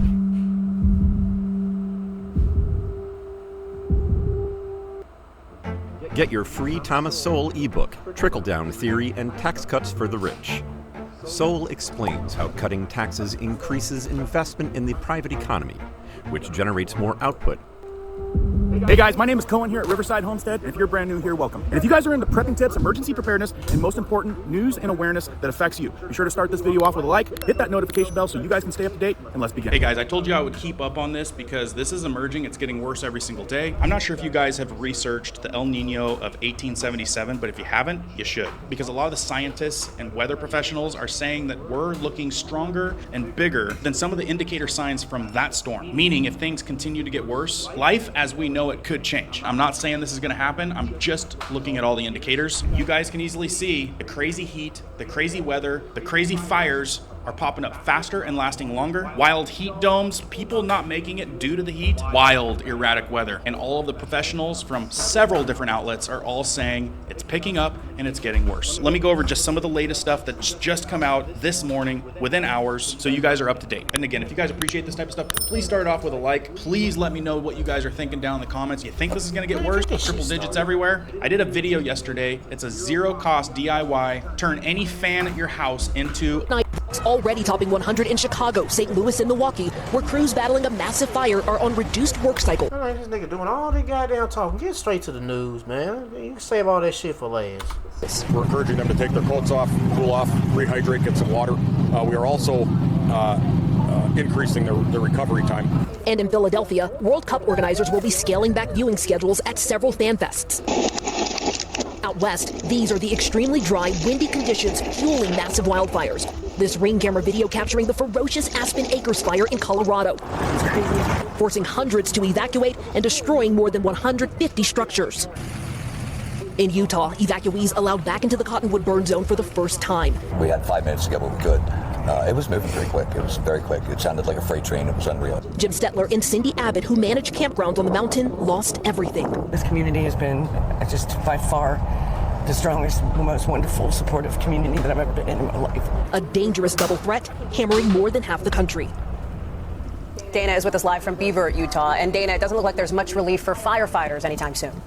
[SPEAKER 6] Get your free Thomas Sowell ebook, Trickle Down Theory and Tax Cuts for the Rich. Sowell explains how cutting taxes increases investment in the private economy, which generates more output.
[SPEAKER 9] Hey guys, my name is Cohen here at Riverside Homestead, and if you're brand new here, welcome. And if you guys are into prepping tips, emergency preparedness, and most important, news and awareness that affects you, be sure to start this video off with a like, hit that notification bell so you guys can stay up to date, and let's begin.
[SPEAKER 10] Hey guys, I told you I would keep up on this because this is emerging. It's getting worse every single day. I'm not sure if you guys have researched the El Nino of 1877, but if you haven't, you should. Because a lot of the scientists and weather professionals are saying that we're looking stronger and bigger than some of the indicator signs from that storm. Meaning if things continue to get worse, life as we know it could change. I'm not saying this is going to happen. I'm just looking at all the indicators. You guys can easily see the crazy heat, the crazy weather, the crazy fires are popping up faster and lasting longer. Wild heat domes, people not making it due to the heat. Wild erratic weather. And all of the professionals from several different outlets are all saying it's picking up and it's getting worse. Let me go over just some of the latest stuff that's just come out this morning within hours so you guys are up to date. And again, if you guys appreciate this type of stuff, please start it off with a like. Please let me know what you guys are thinking down in the comments. You think this is gonna get worse? Triple digits everywhere? I did a video yesterday. It's a zero cost DIY. Turn any fan at your house into
[SPEAKER 11] already topping 100 in Chicago, St. Louis, and Milwaukee, where crews battling a massive fire are on reduced work cycle.
[SPEAKER 1] All right, this nigga doing all that goddamn talking. Get straight to the news, man. You can save all that shit for last.
[SPEAKER 12] We're encouraging them to take their coats off, cool off, rehydrate, get some water. We are also increasing the recovery time.
[SPEAKER 11] And in Philadelphia, World Cup organizers will be scaling back viewing schedules at several fan fests. Out west, these are the extremely dry, windy conditions fueling massive wildfires. This Ring camera video capturing the ferocious Aspen Acres fire in Colorado, forcing hundreds to evacuate and destroying more than 150 structures. In Utah, evacuees allowed back into the Cottonwood burn zone for the first time.
[SPEAKER 17] We had 5 minutes to get what we could. It was moving pretty quick. It was very quick. It sounded like a freight train. It was unreal.
[SPEAKER 11] Jim Stetler and Cindy Abbott, who manage campgrounds on the mountain, lost everything.
[SPEAKER 26] This community has been just by far the strongest, most wonderful, supportive community that I've ever been in my life.
[SPEAKER 11] A dangerous double threat, hammering more than half the country.
[SPEAKER 27] Dana is with us live from Beaver, Utah. And Dana, it doesn't look like there's much relief for firefighters anytime soon.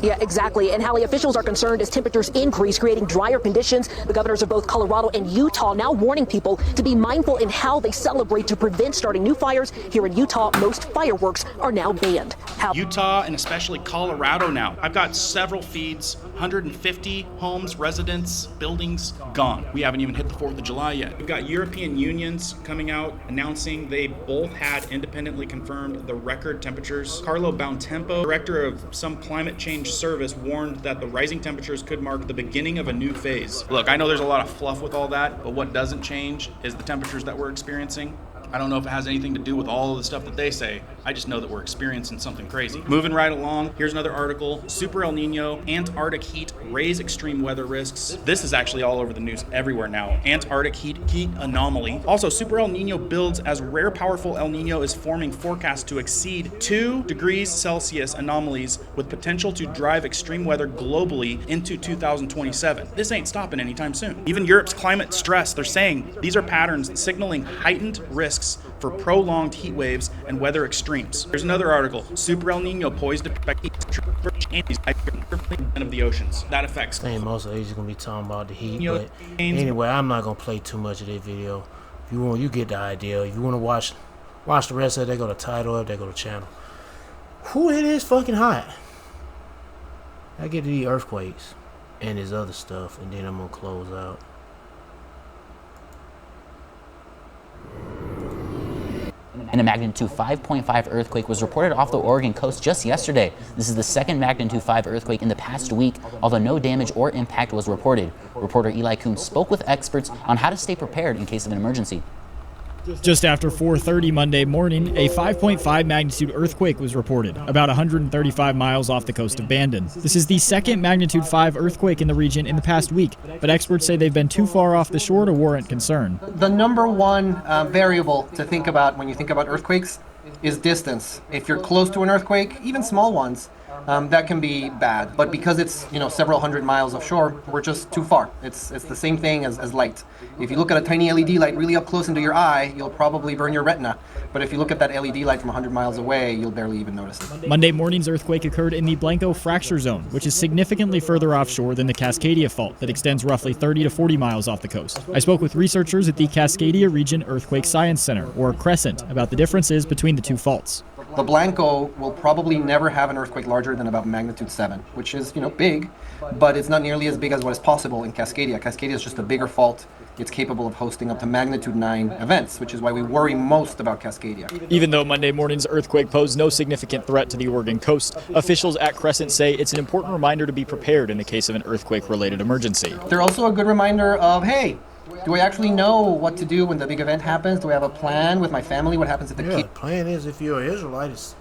[SPEAKER 11] Yeah, exactly. And Hallie, officials are concerned as temperatures increase, creating drier conditions. The governors of both Colorado and Utah now warning people to be mindful in how they celebrate to prevent starting new fires. Here in Utah, most fireworks are now banned.
[SPEAKER 10] Utah and especially Colorado now. I've got several feeds, 150 homes, residents, buildings gone. We haven't even hit the 4th of July yet. We've got European unions coming out announcing they both had independently confirmed the record temperatures. Carlo Bontempo, director of some climate change service, warned that the rising temperatures could mark the beginning of a new phase. Look, I know there's a lot of fluff with all that, but what doesn't change is the temperatures that we're experiencing. I don't know if it has anything to do with all of the stuff that they say. I just know that we're experiencing something crazy. Moving right along, here's another article. Super El Nino, Antarctic heat raise extreme weather risks. This is actually all over the news everywhere now. Antarctic heat anomaly. Also, Super El Nino builds as rare powerful El Nino is forming forecast to exceed 2 degrees Celsius anomalies with potential to drive extreme weather globally into 2027. This ain't stopping anytime soon. Even Europe's climate stress, they're saying these are patterns signaling heightened risks for prolonged heat waves and weather extremes. There's another article. Super El Nino poised to affect of the oceans. That affects.
[SPEAKER 1] I think most of Asia's gonna be talking about the heat, but anyway, I'm not gonna play too much of this video. If you want, you get the idea. If you want to watch the rest of it, they go to title up, they go to channel. Whew, it is fucking hot. I get to the earthquakes and this other stuff, and then I'm gonna close out.
[SPEAKER 28] And a magnitude 5.5 earthquake was reported off the Oregon coast just yesterday. This is the second magnitude 5 earthquake in the past week, although no damage or impact was reported. Reporter Eli Kuhn spoke with experts on how to stay prepared in case of an emergency.
[SPEAKER 29] Just after 4:30 Monday morning, a 5.5 magnitude earthquake was reported, about 135 miles off the coast of Bandon. This is the second magnitude 5 earthquake in the region in the past week, but experts say they've been too far off the shore to warrant concern.
[SPEAKER 30] The number one variable to think about when you think about earthquakes is distance. If you're close to an earthquake, even small ones, that can be bad. But because it's, you know, several hundred miles offshore, we're just too far. It's the same thing as light. If you look at a tiny LED light really up close into your eye, you'll probably burn your retina. But if you look at that LED light from 100 miles away, you'll barely even notice it.
[SPEAKER 29] Monday morning's earthquake occurred in the Blanco fracture zone, which is significantly further offshore than the Cascadia fault that extends roughly 30 to 40 miles off the coast. I spoke with researchers at the Cascadia Region Earthquake Science Center, or CRESCENT, about the differences between the two faults.
[SPEAKER 30] The Blanco will probably never have an earthquake larger than about magnitude 7, which is, you know, big, but it's not nearly as big as what is possible in Cascadia. Cascadia is just a bigger fault. It's capable of hosting up to magnitude 9 events, which is why we worry most about Cascadia.
[SPEAKER 29] Even though Monday morning's earthquake posed no significant threat to the Oregon coast, officials at Crescent say it's an important reminder to be prepared in the case of an earthquake-related emergency.
[SPEAKER 30] They're also a good reminder of, hey, do I actually know what to do when the big event happens? Do I have a plan with my family? What happens if the
[SPEAKER 1] The plan is, if you're an Israelite, is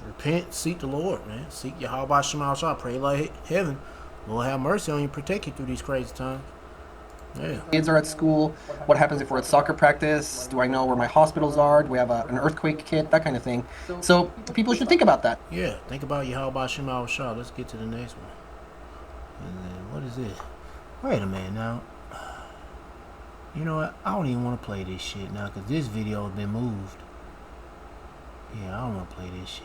[SPEAKER 1] repent, seek the Lord, man. Seek Yahweh Shema Shah, pray like heaven. Lord have mercy on you, protect you through these crazy times. Yeah.
[SPEAKER 30] Kids are at school. What happens if we're at soccer practice? Do I know where my hospitals are? Do we have an earthquake kit? That kind of thing. So people should think about that.
[SPEAKER 1] Yeah, think about Yahweh Shema Shah. Let's get to the next one. And then, what is this? Wait a minute now. You know what? I don't even want to play this shit now because this video has been moved. Yeah, I don't want to play this shit.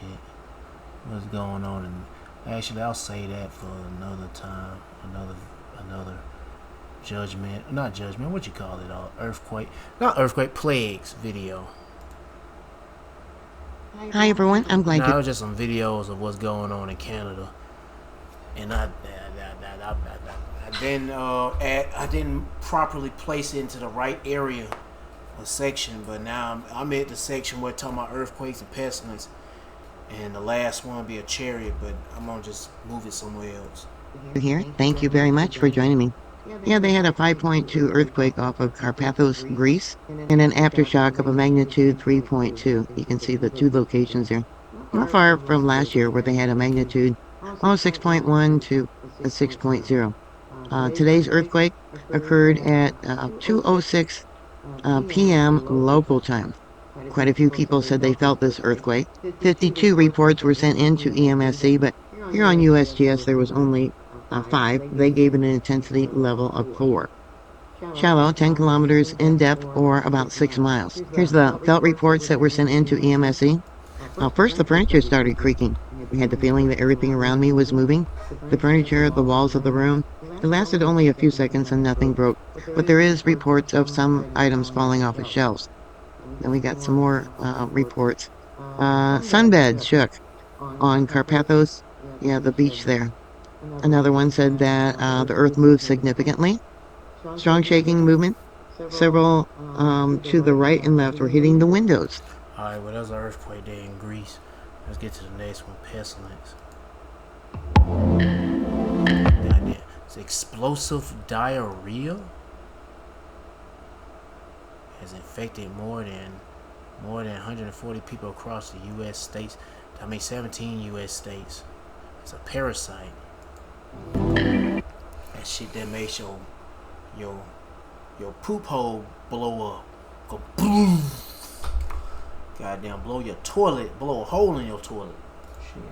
[SPEAKER 1] What's going on? And actually, I'll say that for another time. Another judgment. Not judgment. What you call it? Earthquake. Not earthquake. Plagues video.
[SPEAKER 2] Hi everyone. I'm glad
[SPEAKER 1] It was just some videos of what's going on in Canada, and I didn't properly place it into the right area or section, but now I'm at the section where it's talking about earthquakes and pestilence, and the last one be a chariot, but I'm gonna just move it somewhere else.
[SPEAKER 2] Here. Thank you very much for joining me. Yeah, they had a 5.2 earthquake off of Carpathos, Greece, and an aftershock of a magnitude 3.2. You can see the two locations there. Not far from last year where they had a magnitude 6.1 to a 6.0. Today's earthquake occurred at 2:06 p.m. local time. Quite a few people said they felt this earthquake. 52 reports were sent in to EMSC, but here on USGS there was only 5. They gave it an intensity level of 4. Shallow, 10 kilometers in depth, or about 6 miles. Here's the felt reports that were sent in to EMSC. First, the furniture started creaking. I had the feeling that everything around me was moving. The furniture, the walls of the room. It lasted only a few seconds and nothing broke, but there is reports of some items falling off of shelves. Then we got some more reports. Sunbed shook on Carpathos, the beach there. Another one said that the earth moved significantly. Strong shaking movement. Several to the right and left were hitting the windows.
[SPEAKER 1] Alright, well, there's an earthquake there in Greece. Let's get to the next one. Pestilence. Goddamn. It's explosive diarrhea has infected more than 140 people across the U.S. states. 17 U.S. states. It's a parasite. That shit that makes your poop hole blow up. Go boom. Goddamn, blow your toilet, blow a hole in your toilet. Shit.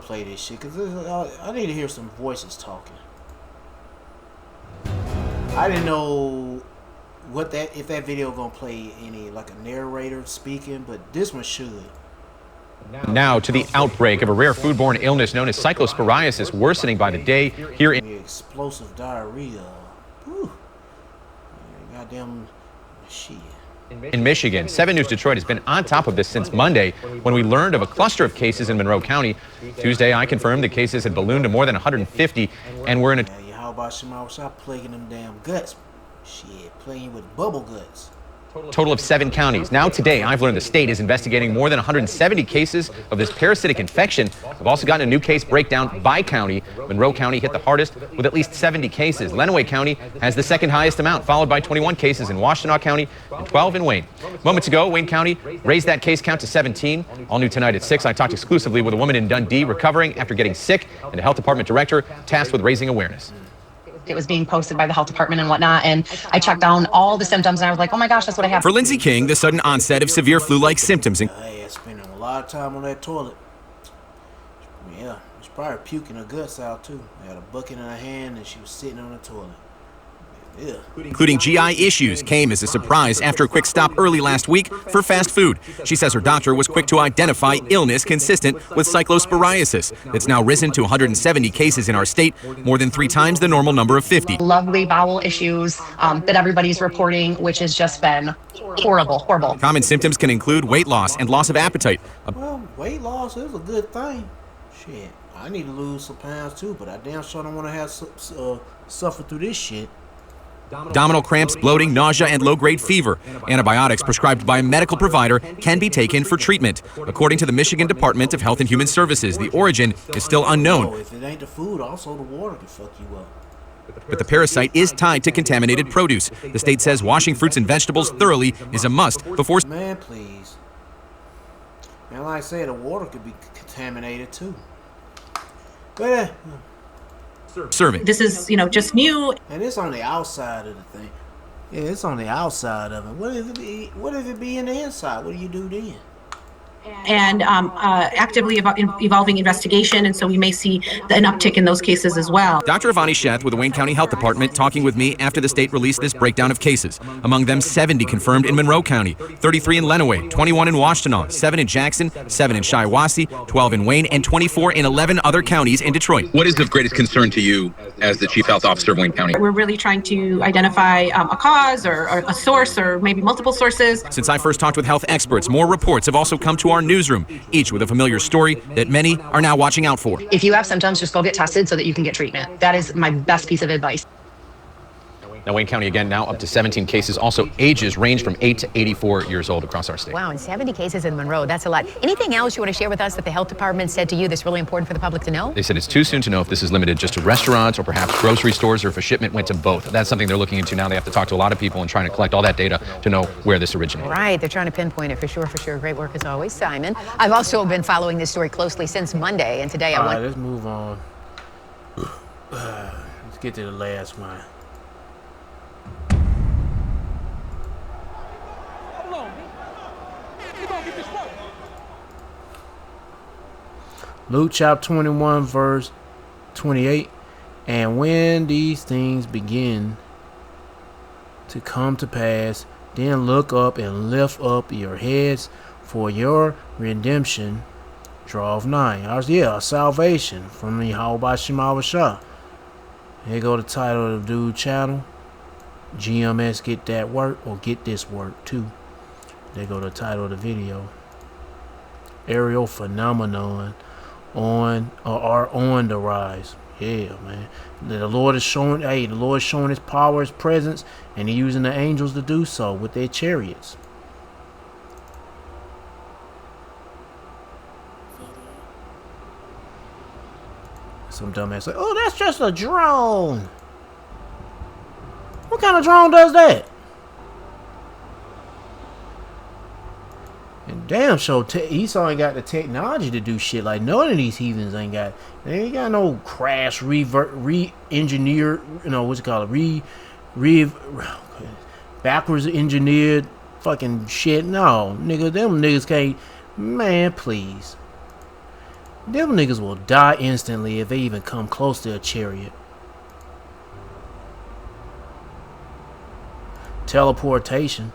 [SPEAKER 1] Play this shit because I need to hear some voices talking. I didn't know if that video gonna play any like a narrator speaking, but this one should.
[SPEAKER 13] Now to the outbreak of a rare foodborne illness known as cyclosporiasis worsening by the day here in
[SPEAKER 1] explosive diarrhea. Whew. Goddamn shit.
[SPEAKER 13] In Michigan, 7 News Detroit has been on top of this since Monday when we learned of a cluster of cases in Monroe County. Tuesday, I confirmed the cases had ballooned to more than 150 and were in a...
[SPEAKER 1] How about Shema plaguing them damn guts? Shit, playing with bubble guts.
[SPEAKER 13] Total of 7 counties. Now today, I've learned the state is investigating more than 170 cases of this parasitic infection. We've also gotten a new case breakdown by county. Monroe County hit the hardest with at least 70 cases. Lenawee County has the second highest amount, followed by 21 cases in Washtenaw County and 12 in Wayne. Moments ago, Wayne County raised that case count to 17. All new tonight at 6, I talked exclusively with a woman in Dundee recovering after getting sick and a health department director tasked with raising awareness.
[SPEAKER 14] It was being posted by the health department and whatnot, and I checked down all the symptoms, and I was like, oh my gosh, that's what I have.
[SPEAKER 15] For Lindsay King, the sudden onset of severe flu-like symptoms.
[SPEAKER 1] Hey, spending a lot of time on that toilet. Yeah, she's probably puking her guts out too. She had a bucket in her hand, and she was sitting on the toilet. Yeah.
[SPEAKER 15] Including GI issues, came as a surprise after a quick stop early last week for fast food. She says her doctor was quick to identify illness consistent with cyclosporiasis. That's now risen to 170 cases in our state, more than 3 times the normal number of 50.
[SPEAKER 14] Lovely bowel issues that everybody's reporting, which has just been horrible.
[SPEAKER 15] Common symptoms can include weight loss and loss of appetite.
[SPEAKER 1] Well, weight loss is a good thing. Shit, I need to lose some pounds too, but I damn sure don't want to have suffer through this shit.
[SPEAKER 15] Abdominal cramps, bloating, nausea, and low-grade fever. Antibiotics prescribed by a medical provider can be taken for treatment. According to the Michigan Department of Health and Human Services, the origin is still unknown.
[SPEAKER 1] If it ain't the food, also the water can fuck you up.
[SPEAKER 15] But the parasite is tied to contaminated produce. The state says washing fruits and vegetables thoroughly is a must before...
[SPEAKER 1] Man, please. And like I said, the water could be contaminated too. But
[SPEAKER 15] serving.
[SPEAKER 14] This is, just new.
[SPEAKER 1] And it's on the outside of the thing. Yeah, it's on the outside of it. What if it be in the inside? What do you do then?
[SPEAKER 14] And actively evolving investigation, and so we may see an uptick in those cases as well.
[SPEAKER 15] Dr. Ivani Sheth with the Wayne County Health Department talking with me after the state released this breakdown of cases. Among them, 70 confirmed in Monroe County, 33 in Lenawee, 21 in Washtenaw, 7 in Jackson, 7 in Shiawassee, 12 in Wayne, and 24 in 11 other counties in Detroit.
[SPEAKER 16] What is of greatest concern to you as the Chief Health Officer of Wayne County?
[SPEAKER 14] We're really trying to identify a cause or a source or maybe multiple sources.
[SPEAKER 15] Since I first talked with health experts, more reports have also come to our newsroom, each with a familiar story that many are now watching out for.
[SPEAKER 14] If you have symptoms, just go get tested so that you can get treatment. That is my best piece of advice.
[SPEAKER 13] Now, Wayne County again now up to 17 cases. Also, ages range from 8 to 84 years old across our state.
[SPEAKER 18] Wow, and 70 cases in Monroe. That's a lot. Anything else you want to share with us that the health department said to you that's really important for the public to know?
[SPEAKER 13] They said it's too soon to know if this is limited just to restaurants or perhaps grocery stores, or if a shipment went to both. That's something they're looking into now. They have to talk to a lot of people and trying to collect all that data to know where this originated.
[SPEAKER 18] Right, they're trying to pinpoint it for sure. Great work as always, Simon. I've also been following this story closely since Monday, and today
[SPEAKER 1] All right, let's move on. Let's get to the last one. Luke chapter 21 verse 28, and when these things begin to come to pass, then look up and lift up your heads, for your redemption draweth nigh. Our salvation from the Yahweh Shema Shah. Here go the title of the dude channel. GMS get that work, or get this work too. There go the title of the video. Aerial phenomenon are on the rise. Yeah, man. The Lord is showing his power, his presence, and he's using the angels to do so with their chariots. Some dumbass say, "Oh, that's just a drone." What kind of drone does that? And damn, Esau ain't got the technology to do shit like none of these heathens ain't got. They ain't got no crash re-engineered, backwards engineered fucking shit. No, nigga, them niggas can't. Man, please. Them niggas will die instantly if they even come close to a chariot. Teleportation.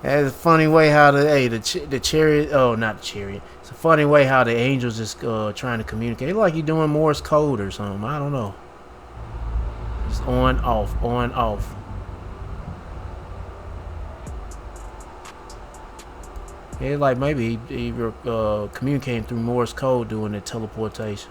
[SPEAKER 1] That's a funny way how the chariot. Oh, not the chariot. It's a funny way how the angels just trying to communicate. It's like you're doing Morse code or something. I don't know. Just on, off, on, off. Yeah, like maybe he communicating through Morse code doing the teleportation.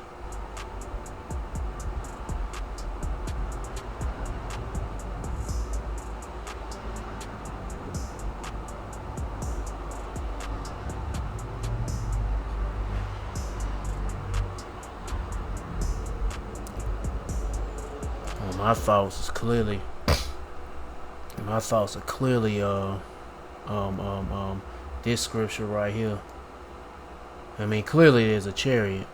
[SPEAKER 1] my thoughts are clearly this scripture right here. I mean, clearly there's a chariot.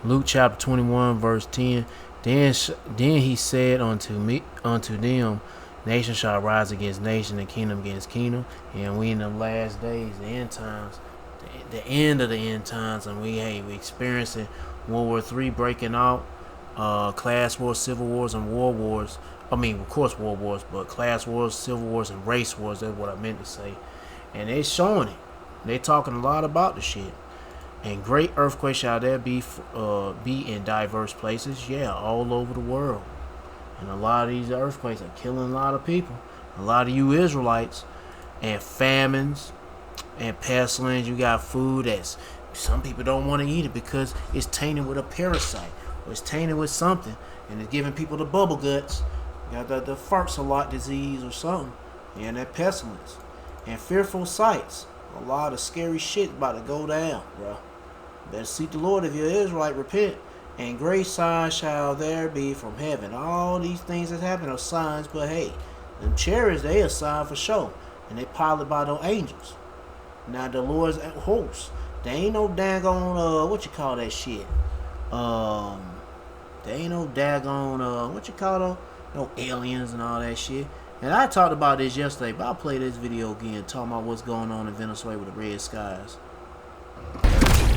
[SPEAKER 1] Luke chapter 21 verse 10. Then he said unto them, nation shall rise against nation and kingdom against kingdom. And we in the last days, the end times, the end of the end times, and we experiencing World War III breaking out, class wars, civil wars, and war wars. I mean, of course, war wars, but class wars, civil wars, and race wars. That's what I meant to say. And they showing it. They talking a lot about the shit. And great earthquakes shall there be in diverse places. Yeah, all over the world. And a lot of these earthquakes are killing a lot of people. A lot of you Israelites. And famines and pestilence. You got food that's, some people don't want to eat it because it's tainted with a parasite. Or it's tainted with something. And it's giving people the bubble guts. You got the farts-a-lot disease or something. And that pestilence. And fearful sights. A lot of scary shit about to go down, bro. Better seek the Lord if you're Israelite, repent. And great signs shall there be from heaven. All these things that happen are signs, but hey, them chariots, they a sign for sure. And they piloted by those angels. Now the Lord's hosts, they ain't no daggone, what you call that shit? They ain't no daggone, what you call them? No aliens and all that shit. And I talked about this yesterday, but I'll play this video again, talking about what's going on in Venezuela with the red skies.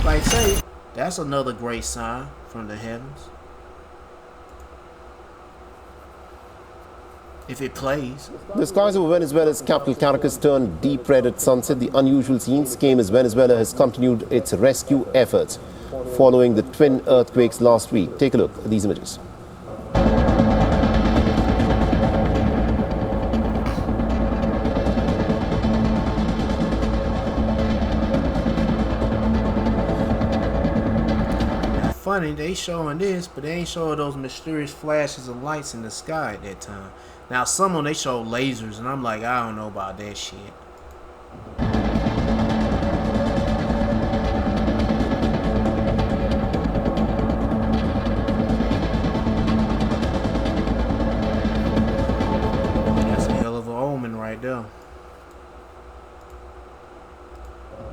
[SPEAKER 1] Like say, that's another great sign from the heavens. If it plays.
[SPEAKER 4] The skies over Venezuela's capital Caracas turned deep red at sunset. The unusual scenes came as Venezuela has continued its rescue efforts following the twin earthquakes last week. Take a look at these images.
[SPEAKER 1] Funny, they showing this, but they ain't showing those mysterious flashes of lights in the sky at that time. Now, some of them, they show lasers, and I'm like, I don't know about that shit. That's a hell of an omen right there.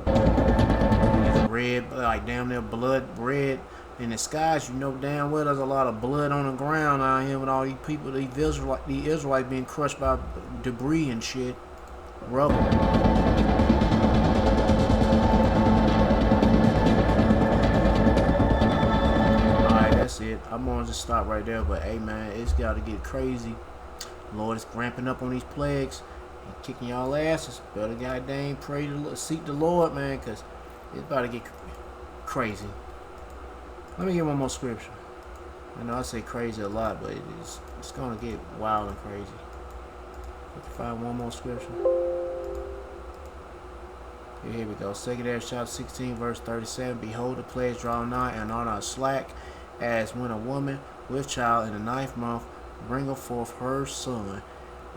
[SPEAKER 1] It's red, like damn near blood red. In the skies, you know damn well there's a lot of blood on the ground out here with all these people, the Israelites being crushed by debris and shit. Rubble. Alright, that's it. I'm gonna just stop right there, but hey man, it's gotta get crazy. Lord is ramping up on these plagues and kicking y'all asses. Better goddamn pray to seek the Lord, man, because it's about to get crazy. Let me get one more scripture. I know I say crazy a lot, but it's gonna get wild and crazy. Let's find one more scripture. Here we go. 2 chapter 16, verse 37. Behold, the plagues draw nigh, and are not slack, as when a woman with child in the 9th month bringeth forth her son.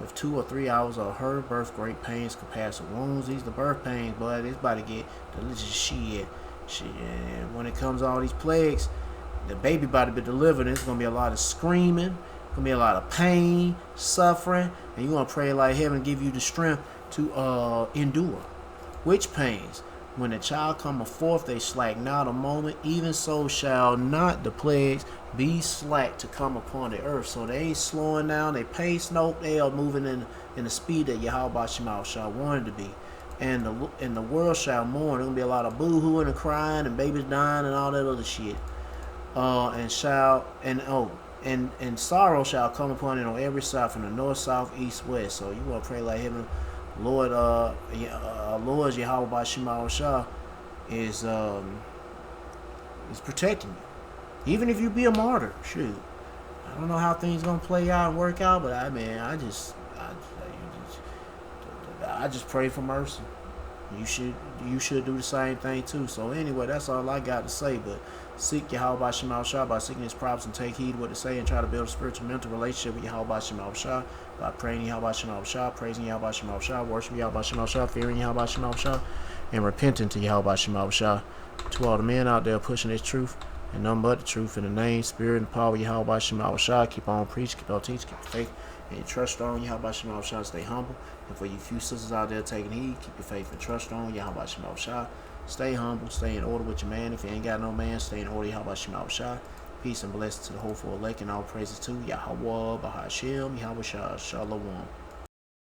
[SPEAKER 1] With 2 or 3 hours of her birth, great pains, compassion wounds. These the birth pains, but it's about to get delicious shit. And when it comes to all these plagues, the baby about to be delivered. There's gonna be a lot of screaming, gonna be a lot of pain, suffering, and you're gonna pray like heaven give you the strength to endure. Which pains? When the child cometh forth, they slack not a moment. Even so shall not the plagues be slack to come upon the earth. So they ain't slowing down. They pace nope. They are moving in the speed that Yahweh Shema shall want it to be. And the world shall mourn. There's gonna be a lot of boo-hooing and crying and babies dying and all that other shit. And sorrow shall come upon it on every side, from the north, south, east, west. So you want to pray like heaven, Lord. Lord Yahweh Shema Shah is protecting you, even if you be a martyr. Shoot, I don't know how things gonna play out and work out, but I just pray for mercy. You should do the same thing too. So anyway, that's all I got to say. But seek Yahweh Shema Shah by seeking his prophets and take heed what to say, and try to build a spiritual mental relationship with Yahweh Shema Shah by praying Yahweh Shema Shah, praising Yahweh Shema Shah, worshiping Yahweh Shema Shah, fearing Yahweh Shema Shah, and repenting to Yahweh Shema Shah. To all the men out there pushing this truth and none but the truth in the name, spirit, and power. Yahweh Shem Shah. Keep on preaching, keep on teaching, keep your faith and your trust on Yahweh Shem Shah. Stay humble. And for you few sisters out there taking heed, keep your faith and trust on Yahweh Shem Shah. Stay humble, stay in order with your man. If you ain't got no man, stay in order, Yahweh Shem Shah. Peace and blessings to the whole for elect, and all praises to Yahweh Bahashem, Yahweh Shah, Shalom.